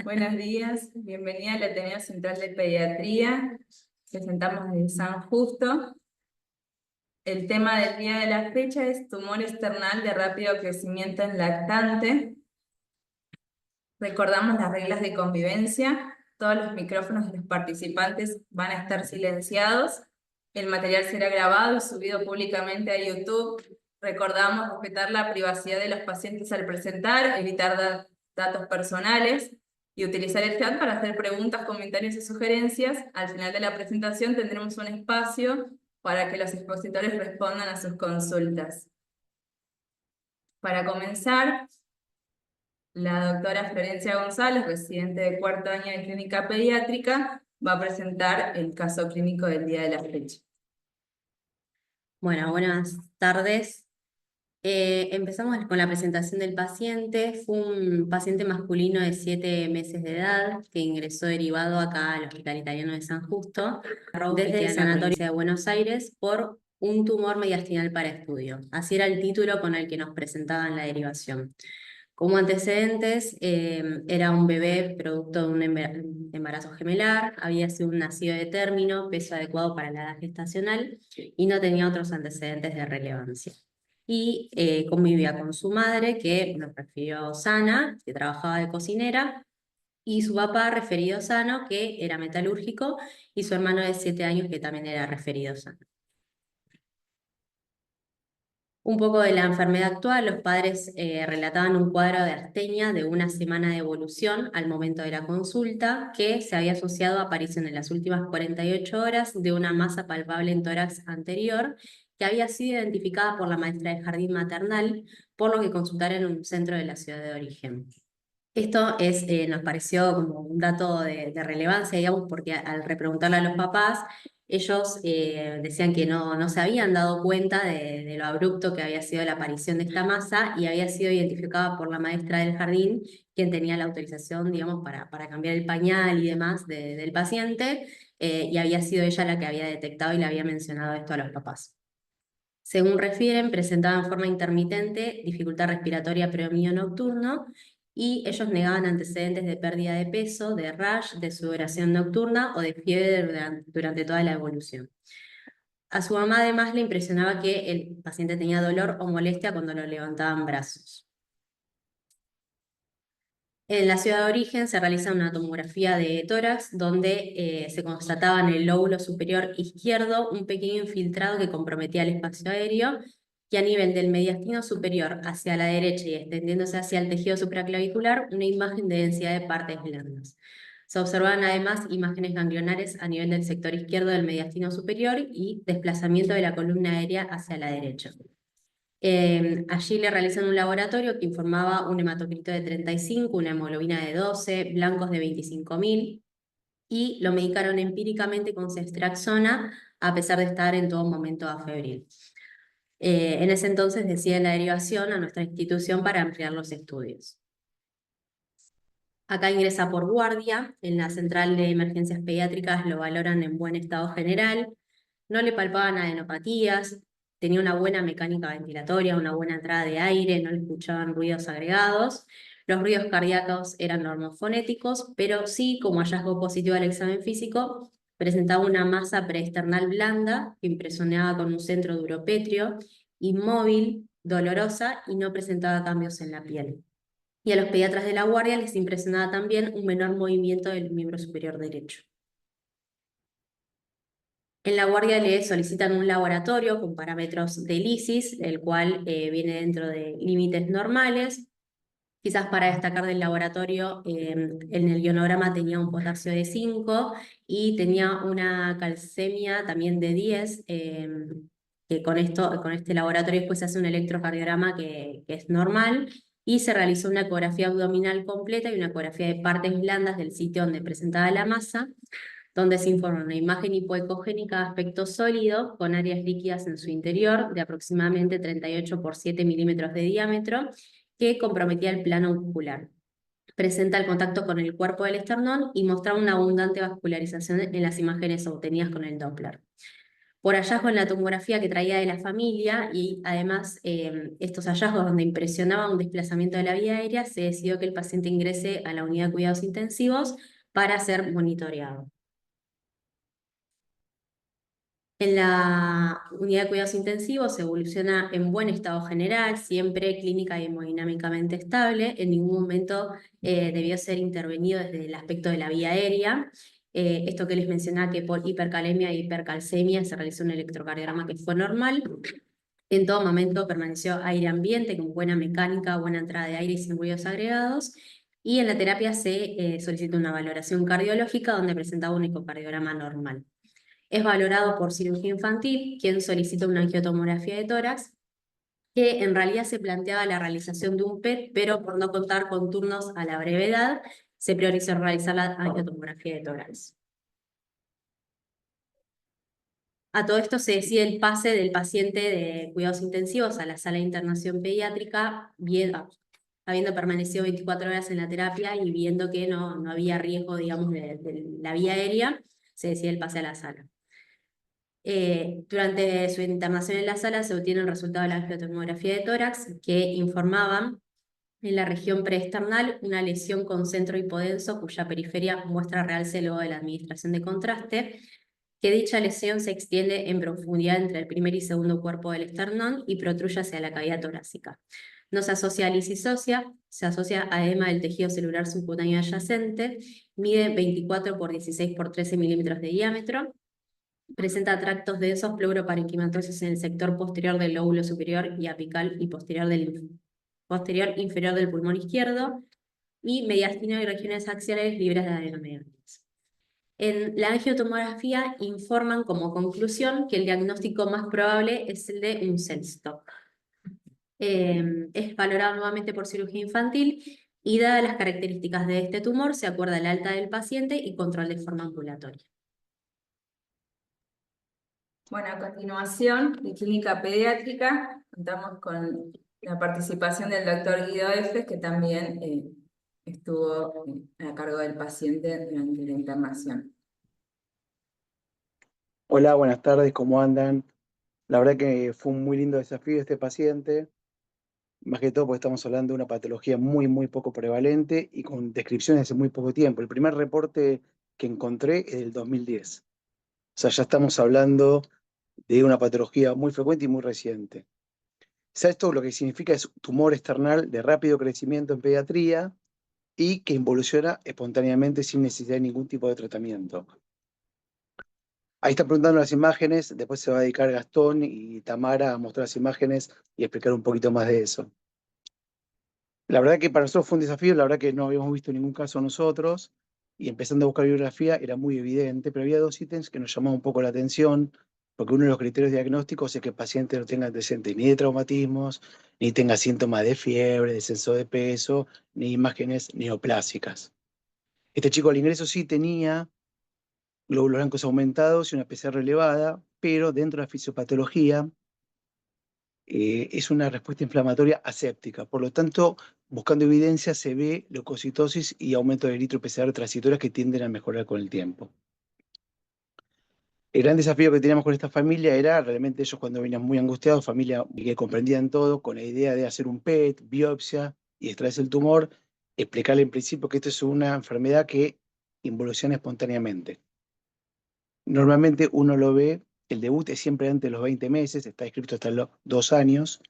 Buenos días, bienvenida al Ateneo Central de Pediatría. Presentamos desde San Justo. El tema del día de la fecha es tumor external de rápido crecimiento en lactante. Recordamos las reglas de convivencia. Todos los micrófonos de los participantes van a estar silenciados. El material será grabado y subido públicamente a YouTube. Recordamos respetar la privacidad de los pacientes al presentar, evitar datos personales y utilizar el chat para hacer preguntas, comentarios y sugerencias. Al final de la presentación tendremos un espacio para que los expositores respondan a sus consultas. Para comenzar, la doctora Florencia González, residente de cuarto año de clínica pediátrica, va a presentar el caso clínico del día de la fecha. Bueno, buenas tardes. Empezamos con la presentación del paciente. Fue un paciente masculino de 7 meses de edad que ingresó derivado acá al Hospital Italiano de San Justo desde el Sanatorio de Buenos Aires por un tumor mediastinal para estudio. Así era el título con el que nos presentaban la derivación. Como antecedentes, era un bebé producto de un embarazo gemelar, había sido un nacido de término, peso adecuado para la edad gestacional y no tenía otros antecedentes de relevancia. Y convivía con su madre, que nos refirió sana, que trabajaba de cocinera, y su papá referido sano, que era metalúrgico, y su hermano de 7 años, que también era referido sano. Un poco de la enfermedad actual, los padres relataban un cuadro de astenia de 1 semana de evolución al momento de la consulta, que se había asociado a aparición en las últimas 48 horas de una masa palpable en tórax anterior, que había sido identificada por la maestra de jardín maternal, por lo que consultaron en un centro de la ciudad de origen. Esto nos pareció como un dato de relevancia, digamos, porque al repreguntarle a los papás, ellos decían que no se habían dado cuenta de lo abrupto que había sido la aparición de esta masa y había sido identificada por la maestra del jardín, quien tenía la autorización, digamos, para cambiar el pañal y demás del paciente, y había sido ella la que había detectado y le había mencionado esto a los papás. Según refieren, presentaba en forma intermitente dificultad respiratoria predominio nocturno y ellos negaban antecedentes de pérdida de peso, de rash, de sudoración nocturna o de fiebre durante toda la evolución. A su mamá además le impresionaba que el paciente tenía dolor o molestia cuando lo levantaban brazos. En la ciudad de origen se realiza una tomografía de tórax donde se constataba en el lóbulo superior izquierdo un pequeño infiltrado que comprometía el espacio aéreo y a nivel del mediastino superior hacia la derecha y extendiéndose hacia el tejido supraclavicular una imagen de densidad de partes blandas. Se observaban además imágenes ganglionares a nivel del sector izquierdo del mediastino superior y desplazamiento de la columna aérea hacia la derecha. Allí le realizan un laboratorio que informaba un hematocrito de 35, una hemoglobina de 12, blancos de 25.000, y lo medicaron empíricamente con ceftriaxona, a pesar de estar en todo momento afebril. En ese entonces deciden la derivación a nuestra institución para ampliar los estudios. Acá ingresa por guardia, en la central de emergencias pediátricas lo valoran en buen estado general, no le palpaban adenopatías, tenía una buena mecánica ventilatoria, una buena entrada de aire, no le escuchaban ruidos agregados, los ruidos cardíacos eran normofonéticos, pero sí, como hallazgo positivo al examen físico, presentaba una masa preesternal blanda que impresionaba con un centro duropétreo, inmóvil, dolorosa y no presentaba cambios en la piel. Y a los pediatras de la guardia les impresionaba también un menor movimiento del miembro superior derecho. En la guardia le solicitan un laboratorio con parámetros de lisis, el cual viene dentro de límites normales. Quizás para destacar del laboratorio, en el ionograma tenía un potasio de 5 y tenía una calcemia también de 10, que con este laboratorio después se hace un electrocardiograma que es normal, y se realizó una ecografía abdominal completa y una ecografía de partes blandas del sitio donde presentaba la masa, donde se informa una imagen hipoecogénica de aspecto sólido con áreas líquidas en su interior de aproximadamente 38 por 7 milímetros de diámetro que comprometía el plano muscular. Presenta el contacto con el cuerpo del esternón y mostraba una abundante vascularización en las imágenes obtenidas con el Doppler. Por hallazgo en la tomografía que traía de la familia y además estos hallazgos donde impresionaba un desplazamiento de la vía aérea, se decidió que el paciente ingrese a la unidad de cuidados intensivos para ser monitoreado. En la unidad de cuidados intensivos se evoluciona en buen estado general, siempre clínica y hemodinámicamente estable. En ningún momento debió ser intervenido desde el aspecto de la vía aérea. Esto que les mencionaba, que por hipercalemia e hipercalcemia se realizó un electrocardiograma que fue normal. En todo momento permaneció aire ambiente, con buena mecánica, buena entrada de aire y sin ruidos agregados. Y en la terapia se solicita una valoración cardiológica donde presentaba un ecocardiograma normal. Es valorado por cirugía infantil, quien solicita una angiotomografía de tórax, que en realidad se planteaba la realización de un PET, pero por no contar con turnos a la brevedad, se priorizó realizar la angiotomografía de tórax. A todo esto se decide el pase del paciente de cuidados intensivos a la sala de internación pediátrica, habiendo permanecido 24 horas en la terapia y viendo que no había riesgo, digamos, de la vía aérea, se decide el pase a la sala. Durante su internación en la sala se obtiene el resultado de la angiotomografía de tórax que informaban en la región preesternal una lesión con centro hipodenso cuya periferia muestra realce luego de la administración de contraste, que dicha lesión se extiende en profundidad entre el primer y segundo cuerpo del esternón y protruye hacia la cavidad torácica. No se asocia a lisis ósea, se asocia a edema del tejido celular subcutáneo adyacente, mide 24 por 16 por 13 milímetros de diámetro, presenta tractos densos pleuroparenquimatosos en el sector posterior del lóbulo superior y apical y posterior inferior del pulmón izquierdo, y mediastino y regiones axiales libres de adenomegamas. En la angiotomografía informan como conclusión que el diagnóstico más probable es el de un cell-stop. Es valorado nuevamente por cirugía infantil y dadas las características de este tumor se acuerda el alta del paciente y control de forma ambulatoria. Bueno, a continuación, de clínica pediátrica, contamos con la participación del doctor Guido Efes, que también estuvo a cargo del paciente durante la internación. Hola, buenas tardes, ¿cómo andan? La verdad que fue un muy lindo desafío este paciente, más que todo porque estamos hablando de una patología muy, muy poco prevalente y con descripciones hace muy poco tiempo. El primer reporte que encontré es del 2010. O sea, ya estamos hablando de una patología muy frecuente y muy reciente. O sea, esto lo que significa es tumor external de rápido crecimiento en pediatría y que involuciona espontáneamente sin necesidad de ningún tipo de tratamiento. Ahí están preguntando las imágenes, después se va a dedicar Gastón y Tamara a mostrar las imágenes y explicar un poquito más de eso. La verdad que para nosotros fue un desafío, la verdad que no habíamos visto ningún caso nosotros, y empezando a buscar bibliografía era muy evidente, pero había dos ítems que nos llamaban un poco la atención, porque uno de los criterios diagnósticos es que el paciente no tenga antecedentes ni de traumatismos, ni tenga síntomas de fiebre, descenso de peso, ni imágenes neoplásicas. Este chico al ingreso sí tenía glóbulos blancos aumentados y una PCR elevada, pero dentro de la fisiopatología es una respuesta inflamatoria aséptica. Por lo tanto, buscando evidencia se ve leucocitosis y aumento de eritro PCR transitorias que tienden a mejorar con el tiempo. El gran desafío que teníamos con esta familia era realmente ellos cuando venían muy angustiados, familia que comprendían todo, con la idea de hacer un PET, biopsia y extraerse el tumor, explicarle en principio que esto es una enfermedad que involuciona espontáneamente. Normalmente uno lo ve, el debut es siempre antes de los 20 meses, está escrito hasta los 2 años,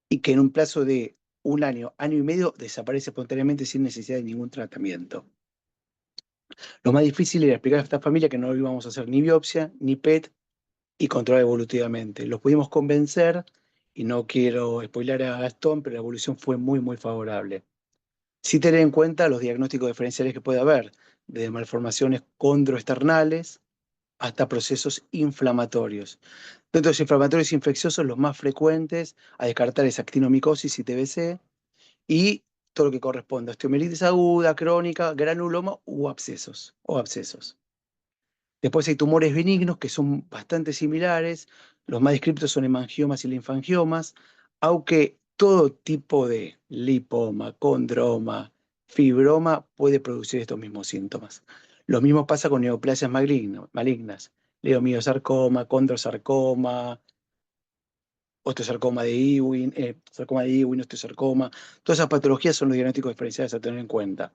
y que en un plazo de un año, año y medio, desaparece espontáneamente sin necesidad de ningún tratamiento. Lo más difícil era explicar a esta familia que no íbamos a hacer ni biopsia, ni PET, y controlar evolutivamente. Los pudimos convencer, y no quiero spoiler a Gastón, pero la evolución fue muy, muy favorable. Sí tener en cuenta los diagnósticos diferenciales que puede haber, desde malformaciones condroesternales, hasta procesos inflamatorios. Dentro de los inflamatorios infecciosos, los más frecuentes a descartar es actinomicosis y TBC, y todo lo que corresponde a osteomielitis aguda, crónica, granuloma o abscesos. Después hay tumores benignos que son bastante similares, los más descriptos son hemangiomas y linfangiomas, aunque todo tipo de lipoma, condroma, fibroma puede producir estos mismos síntomas. Lo mismo pasa con neoplasias malignas, leiomiosarcoma, condrosarcoma, osteosarcoma de Ewing, sarcoma de Ewing, osteosarcoma. Todas esas patologías son los diagnósticos diferenciales a tener en cuenta.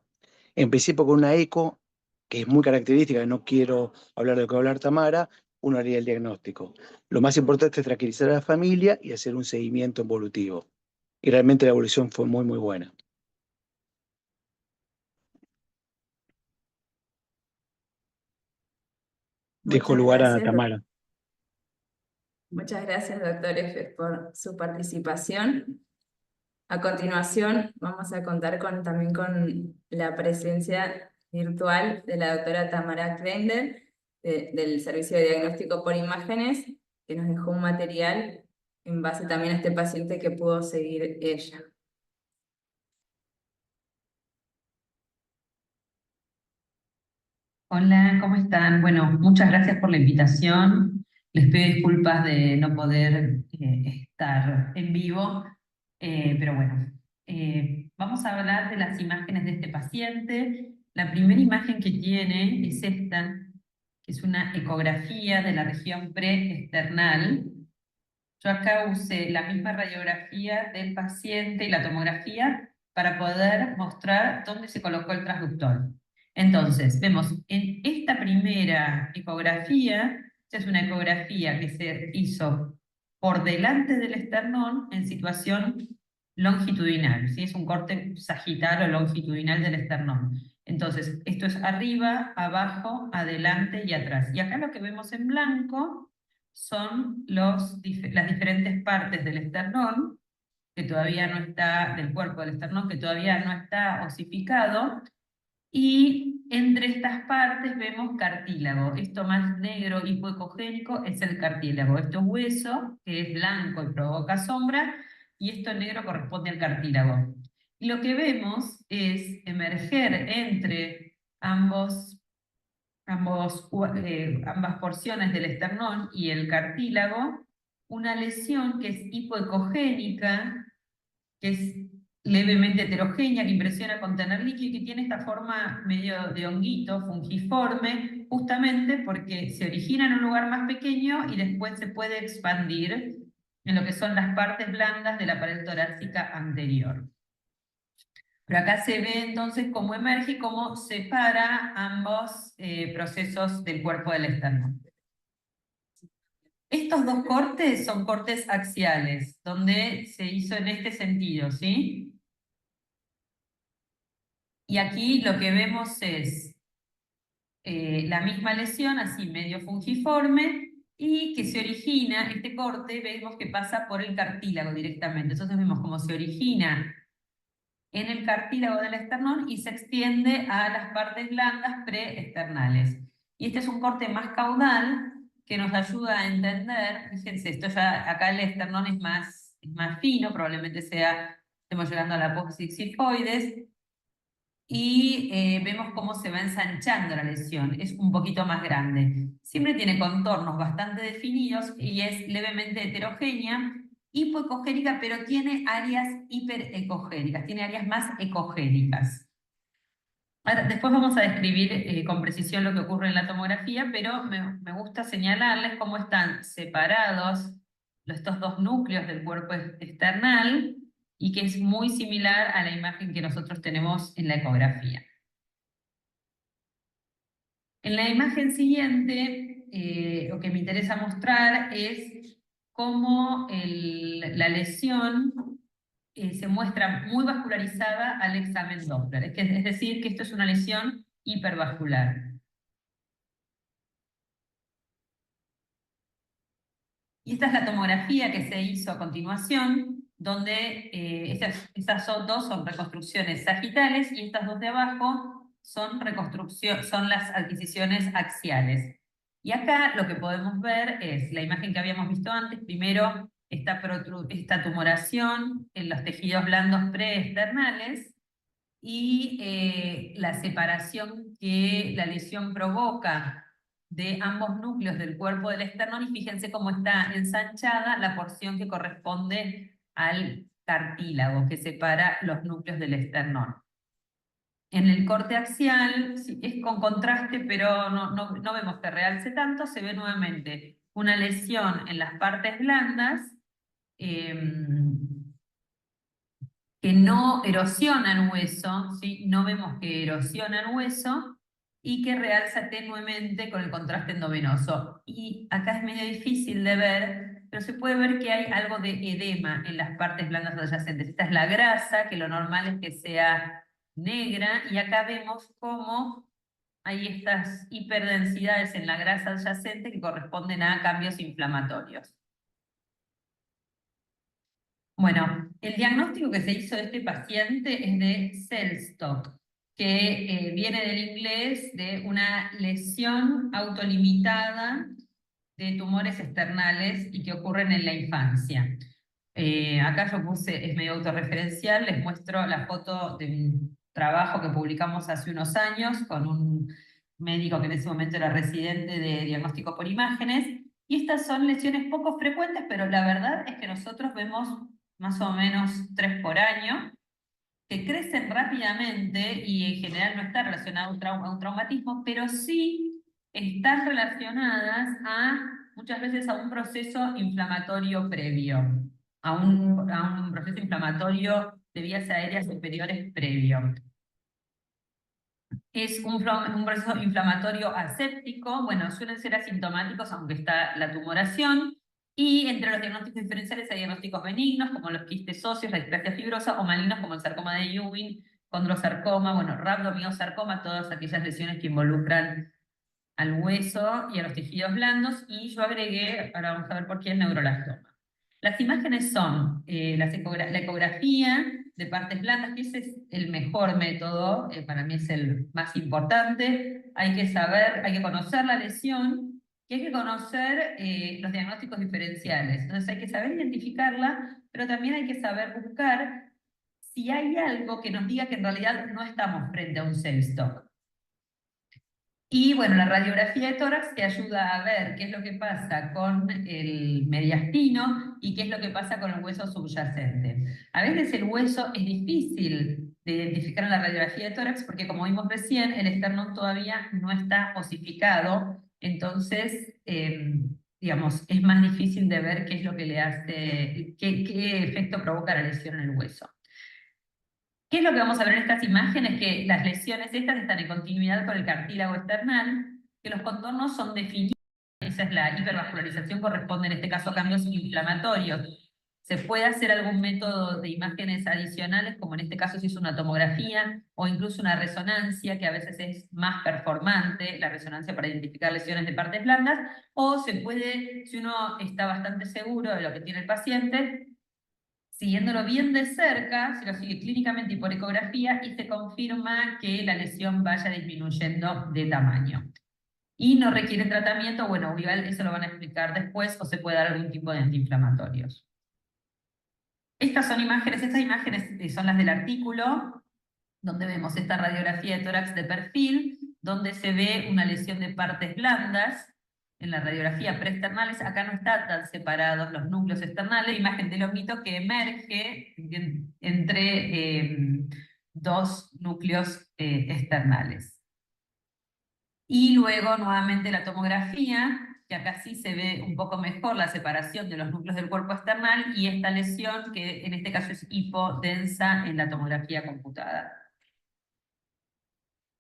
Empecé con una eco, que es muy característica, no quiero hablar de lo que va a hablar Tamara, uno haría el diagnóstico. Lo más importante es tranquilizar a la familia y hacer un seguimiento evolutivo. Y realmente la evolución fue muy, muy buena. Dejo Muchas lugar a gracias, Tamara. muchas gracias, doctor F, por su participación. A continuación, vamos a contar también con la presencia virtual de la doctora Tamara Krender, del Servicio de Diagnóstico por Imágenes, que nos dejó un material en base también a este paciente que pudo seguir ella. Hola, ¿cómo están? Bueno, muchas gracias por la invitación. Les pido disculpas de no poder estar en vivo, pero bueno, vamos a hablar de las imágenes de este paciente. La primera imagen que tiene es esta, que es una ecografía de la región preesternal. Yo acá usé la misma radiografía del paciente y la tomografía para poder mostrar dónde se colocó el transductor. Entonces, vemos en esta primera ecografía, esta es una ecografía que se hizo por delante del esternón en situación longitudinal, ¿sí? Es un corte sagital o longitudinal del esternón. Entonces, esto es arriba, abajo, adelante y atrás. Y acá lo que vemos en blanco son las diferentes partes del esternón, que todavía no está, del cuerpo del esternón, que todavía no está osificado, y entre estas partes vemos cartílago. Esto más negro hipoecogénico es el cartílago. Esto es hueso, que es blanco y provoca sombra, y esto negro corresponde al cartílago. Y lo que vemos es emerger entre ambas porciones del esternón y el cartílago, una lesión que es hipoecogénica, que es levemente heterogénea, que impresiona con tener líquido y que tiene esta forma medio de honguito, fungiforme, justamente porque se origina en un lugar más pequeño y después se puede expandir en lo que son las partes blandas de la pared torácica anterior. Pero acá se ve entonces cómo emerge y cómo separa ambos procesos del cuerpo del esternón. Estos dos cortes son cortes axiales, donde se hizo en este sentido, ¿sí? Y aquí lo que vemos es la misma lesión, así medio fungiforme, y que se origina, este corte, vemos que pasa por el cartílago directamente. Entonces vemos cómo se origina en el cartílago del esternón y se extiende a las partes blandas preesternales. Y este es un corte más caudal que nos ayuda a entender, fíjense, esto ya, acá el esternón es más fino, probablemente estemos llegando a la apófisis xifoides, y vemos cómo se va ensanchando la lesión, es un poquito más grande. Siempre tiene contornos bastante definidos y es levemente heterogénea, hipoecogénica, pero tiene áreas hiperecogénicas, tiene áreas más ecogénicas. Ahora, después vamos a describir con precisión lo que ocurre en la tomografía, pero me gusta señalarles cómo están separados estos dos núcleos del cuerpo external y que es muy similar a la imagen que nosotros tenemos en la ecografía. En la imagen siguiente, lo que me interesa mostrar es cómo la lesión se muestra muy vascularizada al examen Doppler. Es decir, que esto es una lesión hipervascular. Y esta es la tomografía que se hizo a continuación, donde estas dos son reconstrucciones sagitales y estas dos de abajo son las adquisiciones axiales. Y acá lo que podemos ver es la imagen que habíamos visto antes. Primero, esta tumoración en los tejidos blandos preesternales y la separación que la lesión provoca de ambos núcleos del cuerpo del esternón, y fíjense cómo está ensanchada la porción que corresponde al cartílago, que separa los núcleos del esternón. En el corte axial sí, es con contraste, pero no vemos que realce tanto, se ve nuevamente una lesión en las partes blandas, que no erosionan hueso, ¿sí? No vemos que erosionan hueso y que realza tenuemente con el contraste endovenoso. Y acá es medio difícil de ver, pero se puede ver que hay algo de edema en las partes blandas adyacentes. Esta es la grasa, que lo normal es que sea negra, y acá vemos cómo hay estas hiperdensidades en la grasa adyacente que corresponden a cambios inflamatorios. Bueno, el diagnóstico que se hizo de este paciente es de Cellstock, que viene del inglés de una lesión autolimitada de tumores externales y que ocurren en la infancia. Acá yo puse, es medio autorreferencial, les muestro la foto de un trabajo que publicamos hace unos años con un médico que en ese momento era residente de diagnóstico por imágenes, y estas son lesiones poco frecuentes, pero la verdad es que nosotros vemos más o menos 3 por año, que crecen rápidamente y en general no está relacionado a un traumatismo, pero sí están relacionadas muchas veces a un proceso inflamatorio previo, a un proceso inflamatorio de vías aéreas superiores previo. Es un proceso inflamatorio aséptico, bueno, suelen ser asintomáticos aunque está la tumoración, y entre los diagnósticos diferenciales hay diagnósticos benignos como los quistes óseos, la displasia fibrosa, o malignos como el sarcoma de Ewing, condrosarcoma, bueno, rhabdomyosarcoma, todas aquellas lesiones que involucran al hueso y a los tejidos blandos, y yo agregué, ahora vamos a ver por qué, el neuroblastoma. Las imágenes son la ecografía de partes blandas, que ese es el mejor método, para mí es el más importante. Hay que saber, hay que conocer la lesión y hay que conocer los diagnósticos diferenciales. Entonces hay que saber identificarla, pero también hay que saber buscar si hay algo que nos diga que en realidad no estamos frente a un Cellstock. Y bueno, la radiografía de tórax te ayuda a ver qué es lo que pasa con el mediastino y qué es lo que pasa con el hueso subyacente. A veces el hueso es difícil de identificar en la radiografía de tórax porque, como vimos recién, el esternón todavía no está osificado, entonces, digamos, es más difícil de ver qué es lo que le hace, qué efecto provoca la lesión en el hueso. ¿Qué es lo que vamos a ver en estas imágenes? Que las lesiones estas están en continuidad con el cartílago external, que los contornos son definidos, esa es la hipervascularización, corresponde en este caso a cambios inflamatorios. Se puede hacer algún método de imágenes adicionales, como en este caso si es una tomografía o incluso una resonancia, que a veces es más performante, la resonancia para identificar lesiones de partes blandas, o se puede, si uno está bastante seguro de lo que tiene el paciente, siguiéndolo bien de cerca, se lo sigue clínicamente y por ecografía, y se confirma que la lesión vaya disminuyendo de tamaño. Y no requiere tratamiento, bueno, igual eso lo van a explicar después, o se puede dar algún tipo de antiinflamatorios. Estas imágenes son las del artículo, donde vemos esta radiografía de tórax de perfil, donde se ve una lesión de partes blandas. En la radiografía preexternales, acá no están tan separados los núcleos externales, imagen del honguito que emerge entre dos núcleos externales. Y luego nuevamente la tomografía, que acá sí se ve un poco mejor la separación de los núcleos del cuerpo external y esta lesión que en este caso es hipodensa en la tomografía computada.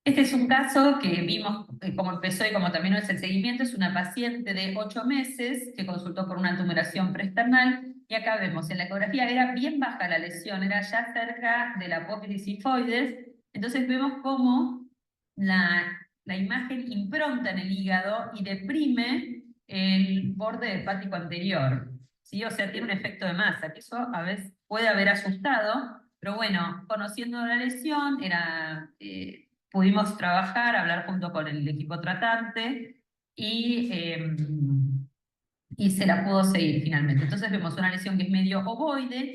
Este es un caso que vimos cómo empezó y cómo terminó es el seguimiento. Es una paciente de 8 meses que consultó por una tumoración preexternal, y acá vemos en la ecografía era bien baja la lesión, era ya cerca de la apófisis sifoides. Entonces vemos cómo la imagen impronta en el hígado y deprime el borde hepático anterior, ¿sí? O sea, tiene un efecto de masa, que eso a veces puede haber asustado, pero bueno, conociendo la lesión, pudimos trabajar, hablar junto con el equipo tratante y se la pudo seguir finalmente. Entonces vemos una lesión que es medio ovoide,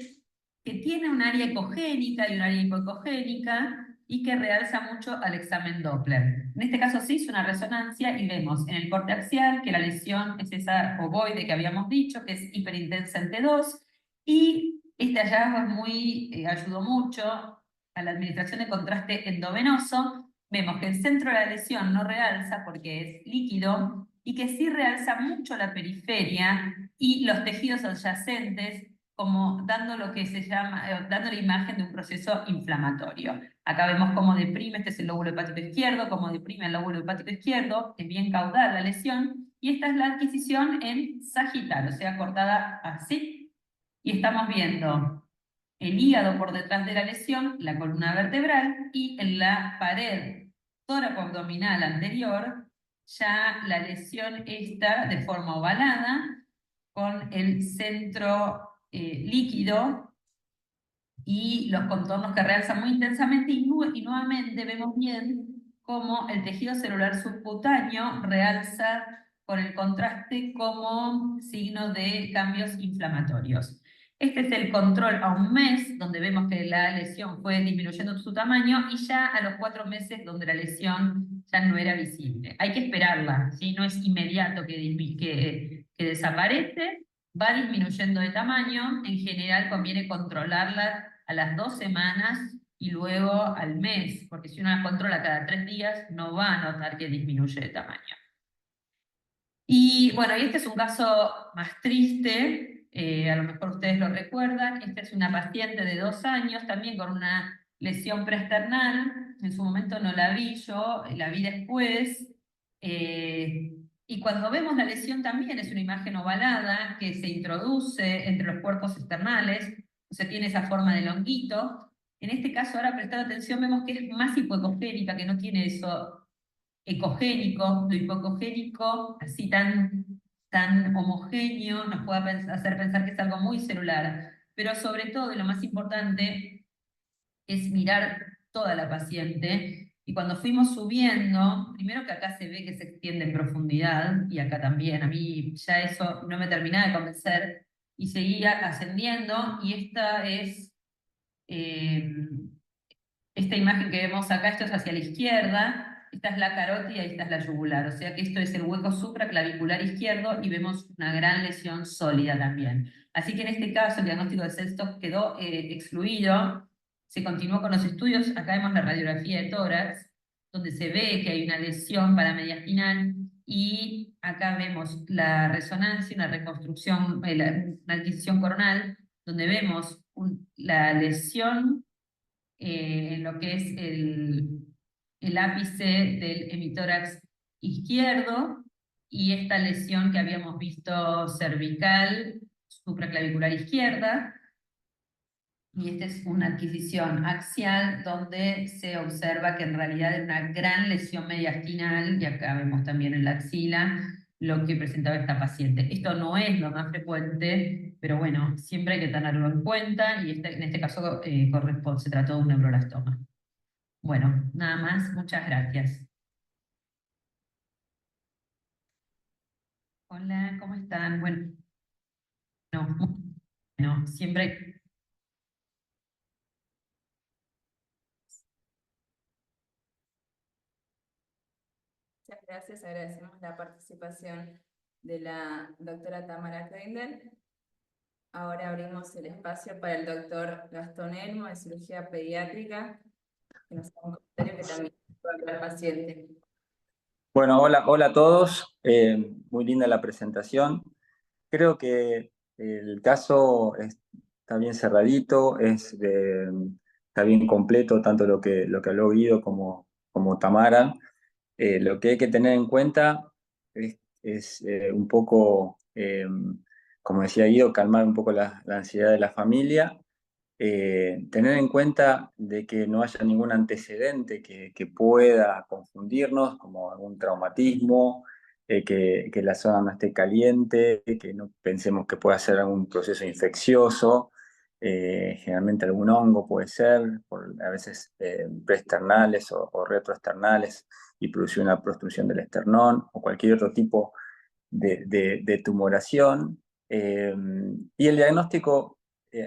que tiene un área ecogénica y un área hipoecogénica y que realza mucho al examen Doppler. En este caso se hizo una resonancia y vemos en el corte axial que la lesión es esa ovoide que habíamos dicho, que es hiperintensa en T2, y este hallazgo ayudó mucho a la administración de contraste endovenoso, vemos que el centro de la lesión no realza porque es líquido y que sí realza mucho la periferia y los tejidos adyacentes, como dando lo que se llama, dando la imagen de un proceso inflamatorio. Acá vemos cómo deprime, este es el lóbulo hepático izquierdo, cómo deprime el lóbulo hepático izquierdo, es bien caudal la lesión, y esta es la adquisición en sagital, o sea, cortada así, y estamos viendo el hígado por detrás de la lesión, la columna vertebral, y en la pared tóraco-abdominal anterior, ya la lesión está de forma ovalada, con el centro líquido y los contornos que realzan muy intensamente, y nuevamente vemos bien cómo el tejido celular subcutáneo realza con el contraste como signo de cambios inflamatorios. Este es el control a un mes, donde vemos que la lesión fue disminuyendo su tamaño, y ya a los 4 meses, donde la lesión ya no era visible. Hay que esperarla, ¿sí? No es inmediato que desaparece, va disminuyendo de tamaño. En general conviene controlarla a las 2 semanas y luego al mes, porque si uno la controla cada 3 días, no va a notar que disminuye de tamaño. Y bueno, y este es un caso más triste, a lo mejor ustedes lo recuerdan. Esta es una paciente de 2 años, también con una lesión preesternal. En su momento no la vi yo, la vi después. Y cuando vemos la lesión también es una imagen ovalada que se introduce entre los cuerpos externales, o sea, tiene esa forma de longuito. En este caso, ahora prestando atención, vemos que es más hipoecogénica, que no tiene eso ecogénico. Lo hipocogénico, así tan homogéneo, nos puede hacer pensar que es algo muy celular. Pero sobre todo, y lo más importante, es mirar toda la paciente. Y cuando fuimos subiendo, primero que acá se ve que se extiende en profundidad, y acá también, a mí ya eso no me terminaba de convencer, y seguía ascendiendo, y esta es esta imagen que vemos acá, esto es hacia la izquierda, esta es la carótida y esta es la yugular, o sea que esto es el hueco supraclavicular izquierdo, y vemos una gran lesión sólida también. Así que en este caso el diagnóstico de Celstop quedó excluido. Se continuó con los estudios. Acá vemos la radiografía de tórax, donde se ve que hay una lesión paramediastinal, y acá vemos la resonancia, una reconstrucción, una adquisición coronal, donde vemos la lesión en lo que es el ápice del hemitórax izquierdo, y esta lesión que habíamos visto cervical, supraclavicular izquierda. Y esta es una adquisición axial donde se observa que en realidad es una gran lesión mediastinal, y acá vemos también en la axila lo que presentaba esta paciente. Esto no es lo más frecuente, pero bueno, siempre hay que tenerlo en cuenta, y en este caso se trató de un neuroblastoma. Bueno, nada más, muchas gracias. Hola, ¿cómo están? Bueno, no, siempre... Muchas gracias, agradecemos la participación de la doctora Tamara Kreindl. Ahora abrimos el espacio para el doctor Gastón Elmo, de cirugía pediátrica, que nos haga un comentario que también va al paciente. Bueno, hola a todos. Muy linda la presentación. Creo que el caso está bien cerradito, está bien completo, tanto lo que habló Guido como Tamara. Lo que hay que tener en cuenta es un poco, como decía Guido, calmar un poco la ansiedad de la familia. Tener en cuenta de que no haya ningún antecedente que pueda confundirnos, como algún traumatismo, que la zona no esté caliente, que no pensemos que pueda ser algún proceso infeccioso. Generalmente algún hongo puede ser, a veces preesternales o retroesternales, y producir una obstrucción del esternón o cualquier otro tipo de tumoración. Y el diagnóstico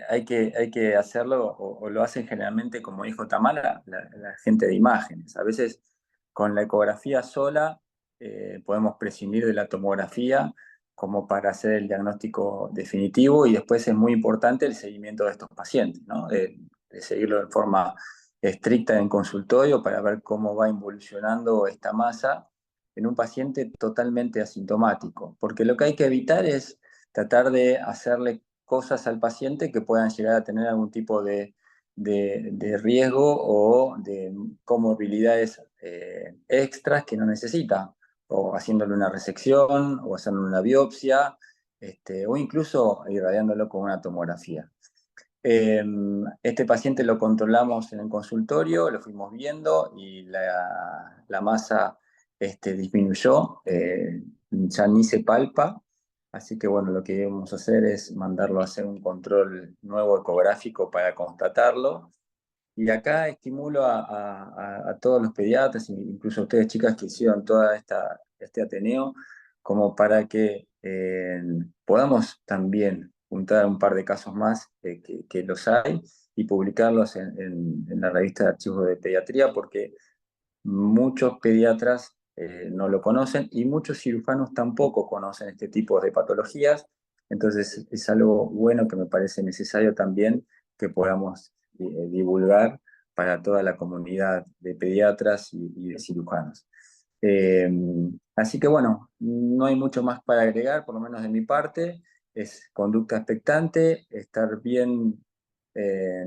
hay que hacerlo, o lo hacen generalmente, como dijo Tamara, la gente de imágenes. A veces con la ecografía sola podemos prescindir de la tomografía como para hacer el diagnóstico definitivo, y después es muy importante el seguimiento de estos pacientes, ¿no? De seguirlo de forma estricta en consultorio para ver cómo va evolucionando esta masa en un paciente totalmente asintomático, porque lo que hay que evitar es tratar de hacerle cosas al paciente que puedan llegar a tener algún tipo de riesgo o de comorbilidades extras que no necesita, o haciéndole una resección, o haciéndole una biopsia, o incluso irradiándolo con una tomografía. Este paciente lo controlamos en el consultorio, lo fuimos viendo y la masa disminuyó, ya ni se palpa, así que bueno, lo que vamos a hacer es mandarlo a hacer un control nuevo ecográfico para constatarlo. Y acá estimulo a todos los pediatras, incluso a ustedes chicas que hicieron toda este Ateneo, como para que podamos también juntar un par de casos más que los hay y publicarlos en la revista de archivos de pediatría, porque muchos pediatras no lo conocen y muchos cirujanos tampoco conocen este tipo de patologías. Entonces es algo bueno que me parece necesario también que podamos divulgar para toda la comunidad de pediatras y de cirujanos. Eh, Así que bueno, no hay mucho más para agregar, por lo menos de mi parte. Es conducta expectante, estar bien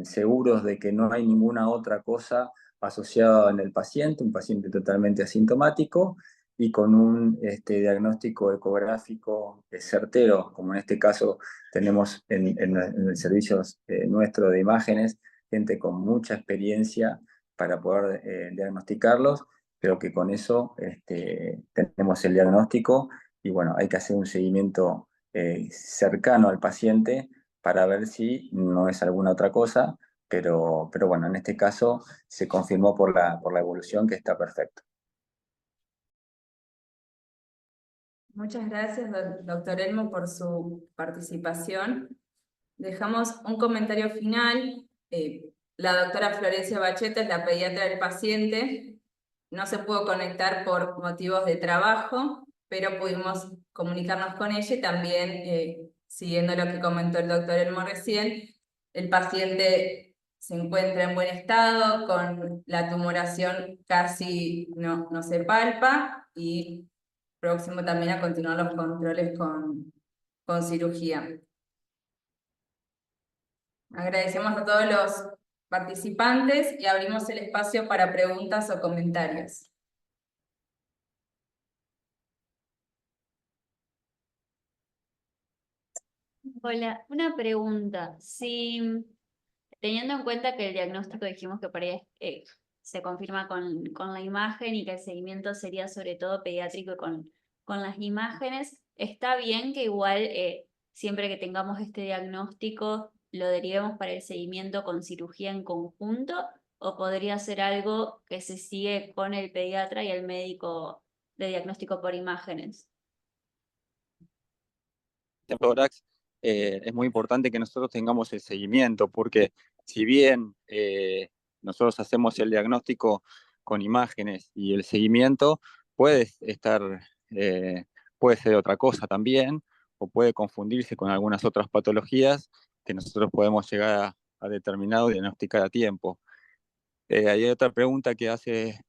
seguros de que no hay ninguna otra cosa asociada en el paciente, un paciente totalmente asintomático y con un diagnóstico ecográfico certero, como en este caso tenemos en el servicio nuestro de imágenes, gente con mucha experiencia para poder diagnosticarlos, pero que con eso tenemos el diagnóstico y bueno, hay que hacer un seguimiento cercano al paciente para ver si no es alguna otra cosa, pero bueno, en este caso se confirmó por la evolución que está perfecto. Muchas gracias, doctor Elmo, por su participación. Dejamos un comentario final. La doctora Florencia Bacheta es la pediatra del paciente. No se pudo conectar por motivos de trabajo, pero pudimos comunicarnos con ella y también, siguiendo lo que comentó el doctor Elmo recién, el paciente se encuentra en buen estado, con la tumoración casi no se palpa y próximo también a continuar los controles con cirugía. Agradecemos a todos los participantes y abrimos el espacio para preguntas o comentarios. Hola, una pregunta. Si teniendo en cuenta que el diagnóstico dijimos que por ahí se confirma con la imagen y que el seguimiento sería sobre todo pediátrico y con las imágenes, ¿está bien que igual siempre que tengamos este diagnóstico lo derivemos para el seguimiento con cirugía en conjunto? ¿O podría ser algo que se sigue con el pediatra y el médico de diagnóstico por imágenes? Tórax, es muy importante que nosotros tengamos el seguimiento, porque si bien nosotros hacemos el diagnóstico con imágenes y el seguimiento puede estar, puede ser otra cosa también, o puede confundirse con algunas otras patologías que nosotros podemos llegar a determinar o diagnosticar a tiempo. Hay otra pregunta que hace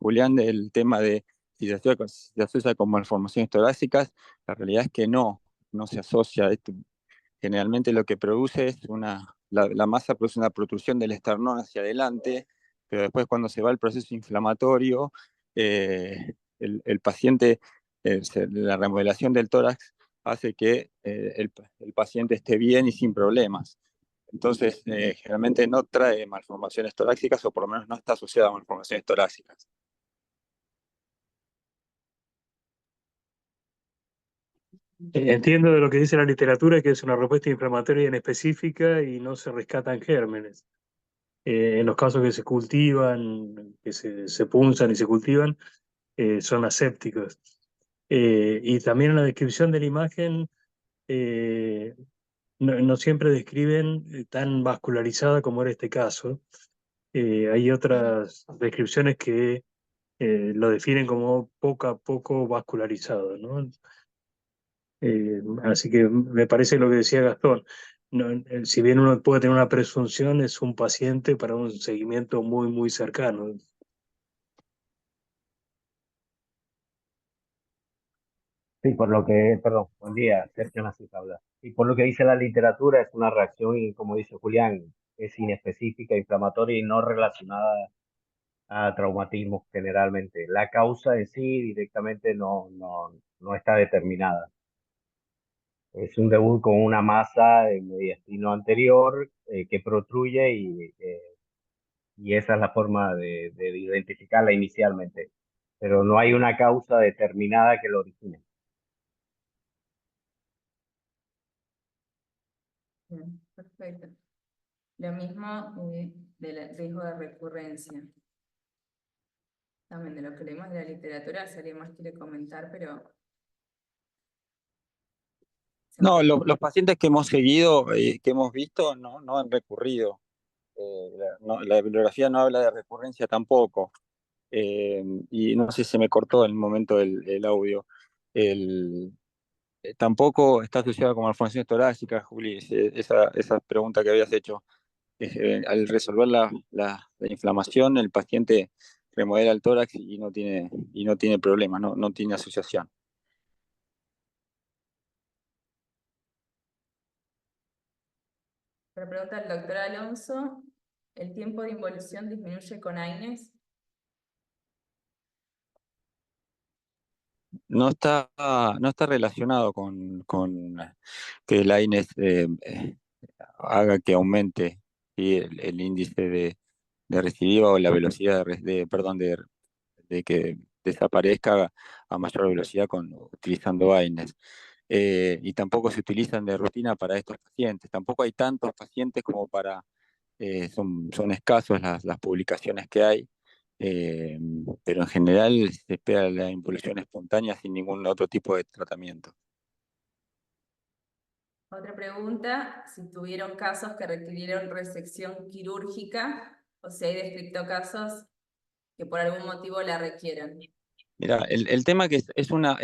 Julián del tema de si se asocia con malformaciones torácicas. La realidad es que no se asocia. Generalmente lo que produce es la masa produce una protrusión del esternón hacia adelante, pero después cuando se va el proceso inflamatorio, el paciente, la remodelación del tórax hace que el paciente esté bien y sin problemas. Entonces, generalmente no trae malformaciones torácicas o por lo menos no está asociada a malformaciones torácicas. Entiendo de lo que dice la literatura que es una respuesta inflamatoria inespecífica y no se rescatan gérmenes. En los casos que se cultivan, que se punzan y se cultivan, son asépticos. Y también en la descripción de la imagen no siempre describen tan vascularizada como era este caso. Hay otras descripciones que lo definen como poco a poco vascularizado, ¿no? Así que me parece lo que decía Gastón. si bien uno puede tener una presunción, es un paciente para un seguimiento muy, muy cercano. Sí, por lo que, perdón, buen día, Sergio Nasif habla. Y por lo que dice la literatura, es una reacción, y como dice Julián, es inespecífica, inflamatoria y no relacionada a traumatismos generalmente. La causa en sí directamente no está determinada. Es un debut con una masa en mediastino anterior que protruye y esa es la forma de identificarla inicialmente. Pero no hay una causa determinada que lo origine. Bien, perfecto. Lo mismo del riesgo de recurrencia. También de lo que leemos de la literatura, si alguien más quiere comentar, pero... No, los pacientes que hemos seguido, que hemos visto, no han recurrido. La bibliografía no habla de recurrencia tampoco. Y no sé si se me cortó en el momento el audio. El, Tampoco está asociado con malformaciones torácicas, Juli, esa pregunta que habías hecho. Al resolver la inflamación, el paciente remodela el tórax y no tiene problemas, no tiene asociación. Pero pregunta el doctor Alonso, ¿el tiempo de involución disminuye con AINES? No está relacionado con que el AINES haga que aumente, ¿sí? El índice de recidiva o la velocidad perdón, de que desaparezca a mayor velocidad utilizando AINES. Y tampoco se utilizan de rutina para estos pacientes. Tampoco hay tantos pacientes como son escasos las publicaciones que hay, eh, pero en general se espera la involución espontánea sin ningún otro tipo de tratamiento. Otra pregunta, si tuvieron casos que requirieron resección quirúrgica o si hay descrito casos que por algún motivo la requieran. Mira, el tema que es una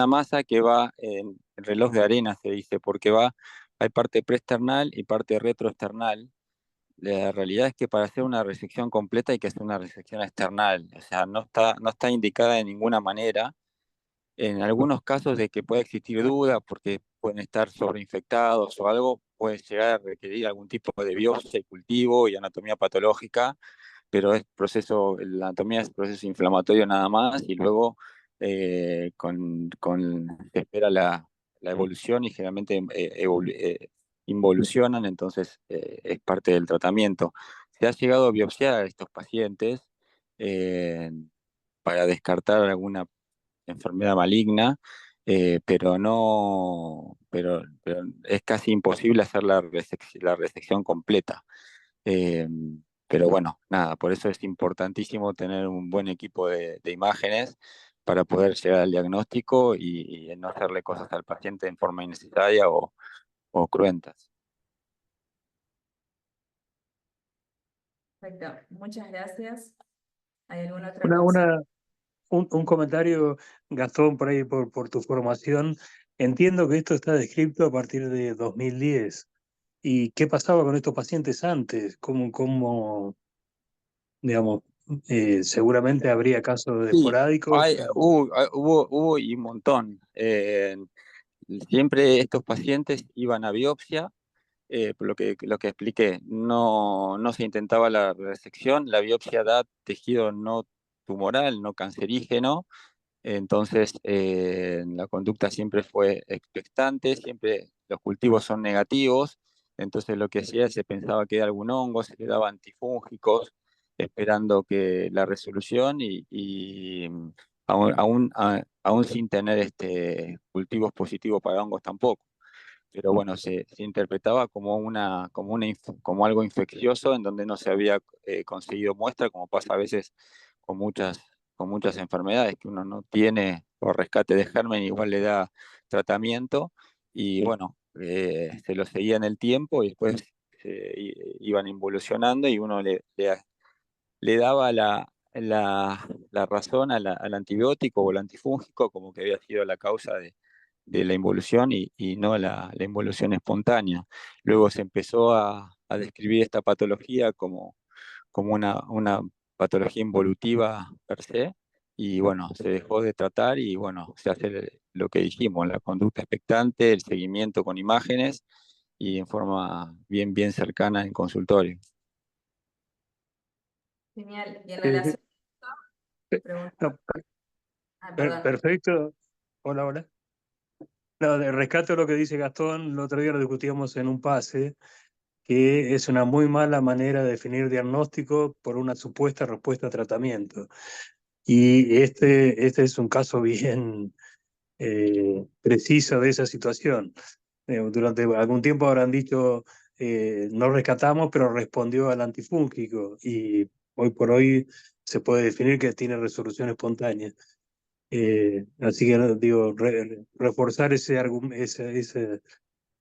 masa que va en reloj de arena, se dice, porque hay parte preesternal y parte retroesternal. La realidad es que para hacer una resección completa hay que hacer una resección external, o sea, no está indicada de ninguna manera. En algunos casos de que pueda existir duda, porque pueden estar sobreinfectados o algo, puede llegar a requerir algún tipo de biopsia y cultivo y anatomía patológica, pero la anatomía es proceso inflamatorio nada más y luego se espera la evolución y generalmente involucionan, entonces es parte del tratamiento. Se ha llegado a biopsiar a estos pacientes eh, para descartar alguna enfermedad maligna, pero es casi imposible hacer la resección completa. Eh, pero bueno, nada, por eso es importantísimo tener un buen equipo de imágenes para poder llegar al diagnóstico y no hacerle cosas al paciente en forma innecesaria o cruentas. Perfecto, muchas gracias. ¿Hay alguna otra Una, cosa? una, un comentario, Gastón, por ahí por tu formación. Entiendo que esto está descrito a partir de 2010. ¿Y qué pasaba con estos pacientes antes? Digamos, seguramente habría casos Sí, esporádicos? hubo y un montón. Siempre estos pacientes iban a biopsia. Por lo que expliqué, no se intentaba la resección, la biopsia da tejido no tumoral, no cancerígeno, entonces la conducta siempre fue expectante, siempre los cultivos son negativos, entonces lo que hacía se pensaba que era algún hongo, se le daba antifúngicos, esperando que la resolución aún sin tener cultivos positivos para hongos tampoco, pero bueno, se interpretaba como algo infeccioso en donde no se había conseguido muestra, como pasa a veces con con muchas enfermedades que uno no tiene por rescate de germen, igual le da tratamiento y bueno, se lo seguía en el tiempo y después iban involucionando y uno le daba la razón al antibiótico o al antifúngico como que había sido la causa de la involución y no la involución espontánea. Luego se empezó a describir esta patología como una patología involutiva per se, y bueno, se dejó de tratar y bueno, se hace lo que dijimos, la conducta expectante, el seguimiento con imágenes y en forma bien cercana en consultorio. Genial. Y en Eh, relación a pregunta. no, Perdón. perfecto. Hola, hola. No, rescato lo que dice Gastón, el otro día lo discutíamos en un pase, que es una muy mala manera de definir diagnóstico por una supuesta respuesta a tratamiento. Y este es un caso bien preciso de esa situación. Durante algún tiempo habrán dicho, no rescatamos, pero respondió al antifúngico, y hoy por hoy se puede definir que tiene resolución espontánea. Así que digo, reforzar esa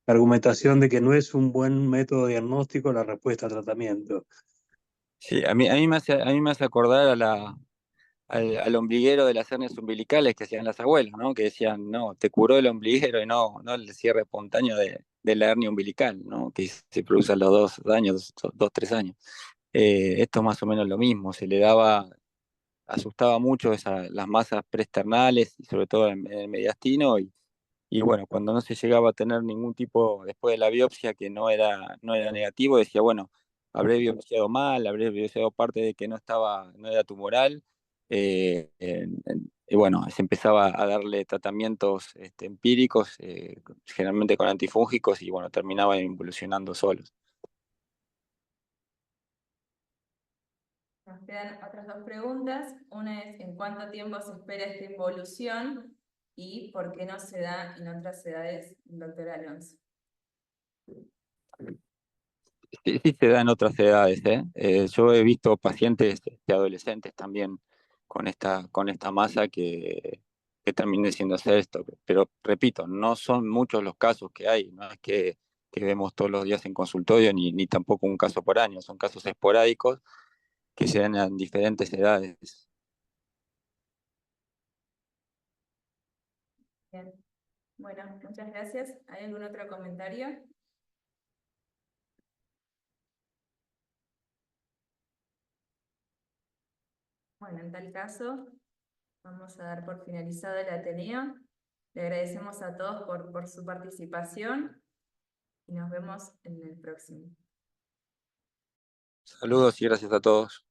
argumentación de que no es un buen método diagnóstico la respuesta a tratamiento. Sí, a mí me hace acordar al ombliguero de las hernias umbilicales que hacían las abuelas, ¿no? Que decían, no, te curó el ombliguero y no el cierre espontáneo de la hernia umbilical, ¿no? Que se produce a los 2 años, 3 años. Esto es más o menos lo mismo, asustaba mucho las masas preesternales y sobre todo en el mediastino y bueno, cuando no se llegaba a tener ningún tipo, después de la biopsia que no era negativo, decía, bueno, habré biopsiado mal, habré biopsiado parte de que no era tumoral, y bueno, se empezaba a darle tratamientos empíricos, generalmente con antifúngicos, y bueno, terminaban involucionando solos. Nos quedan otras dos preguntas. Una es, ¿en cuánto tiempo se espera esta involución? ¿Y por qué no se da en otras edades, doctor Alonso? Sí se da en otras edades, ¿eh? Yo he visto pacientes adolescentes también con esta masa que termine siendo esto, pero repito, no son muchos los casos que hay, no es que vemos todos los días en consultorio, ni tampoco un caso por año, son casos esporádicos que se dan en diferentes edades. Bien. Bueno, muchas gracias. ¿Hay algún otro comentario? Bueno, en tal caso, vamos a dar por finalizado el Ateneo. Le agradecemos a todos por su participación y nos vemos en el próximo. Saludos y gracias a todos.